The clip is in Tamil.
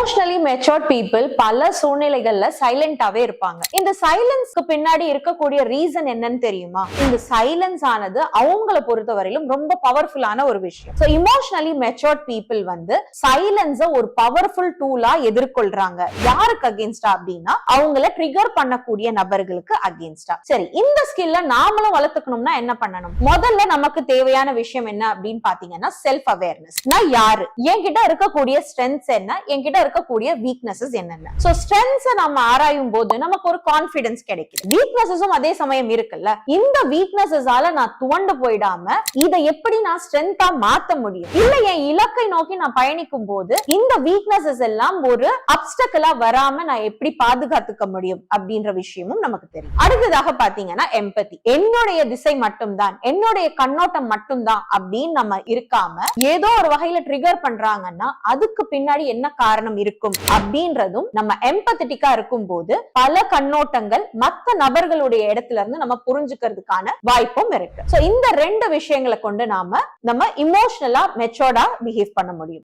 இமோஷனலி மெச்சூர்ட் பீப்புள் பல சூழ்நிலைகள்ல சைலண்டாவே இருப்பாங்க. இந்த சைலன்ஸ்க்கு பின்னாடி இருக்கக்கூடிய ரீசன் என்னன்னு தெரியுமா? இந்த சைலன்ஸ் ஆனது அவங்கள பொறுத்தவரையிலும் ரொம்ப பவர்ஃபுல்லான ஒரு விஷயம். சோ இமோஷனலி மெச்சூர்ட் பீப்புள் வந்து சைலன்ஸ ஒரு பவர்ஃபுல் டூலா எதிர்கொள்றாங்க. யாருக்கு அகேன்ஸ்டா அப்படின்னா அவங்கள ட்ரிகர் பண்ணக்கூடிய நபர்களுக்கு அகேன்ஸ்டா. சரி, இந்த ஸ்கில்ல நாமளும் வளர்த்துக்கணும்னா என்ன பண்ணணும்? முதல்ல நமக்கு தேவையான விஷயம் என்ன அப்படின்னு பாத்தீங்கன்னா செல்ஃப் அவேர்னஸ். நான் யாரு, என்கிட்ட இருக்கக்கூடிய ஸ்ட்ரென்த்ஸ் என்ன, என்கிட்ட இருக்கக்கூடிய வீக்னஸஸ் என்னென்ன. சோ ஸ்ட்ரென்த்ஸ் நம்ம ஆராயும் போது நமக்கு ஒரு கான்ஃபிடன்ஸ் கிடைக்குது. வீக்னஸஸும் அதே சமயம் இருக்குல்ல. இந்த வீக்னஸஸால நான் துவண்டு போயிடாம இதை எப்படி நான் ஸ்ட்ரென்த்தா மாத்த முடியும், இல்ல என் இலக்கை நோக்கி நான் பயணிக்கும் போது இந்த வீக்னஸஸ் எல்லாம் ஒரு அப்டக்கிளா வராம நான் எப்படி பாதுகாத்துக்க முடியும் அப்படின்ற விஷயமும் நமக்கு தெரியும். அடுத்ததாக பாத்தீங்கன்னா எம்பதி. என்னுடைய திசை மட்டும்தான், என்னுடைய கண்ணோட்டம் மட்டும்தான் அப்படின்னு நம்ம இருக்காம ஏதோ ஒரு வகையில ட்ரிகர் பண்றாங்கன்னா அதுக்கு பின்னாடி என்ன காரணம் இருக்கும் அப்படின்றதும் நம்ம எம்பத்தட்டிக்கா இருக்கும் போது பல கண்ணோட்டங்கள் மற்ற நபர்களுடைய இடத்துல இருந்து நம்ம புரிஞ்சுக்கிறதுக்கான வாய்ப்பும் இருக்கு. சோ இந்த ரெண்டு விஷயங்களை கொண்டு நாம இமோஷனலா மெச்சூர்டா பிஹேவ் பண்ண முடியும்.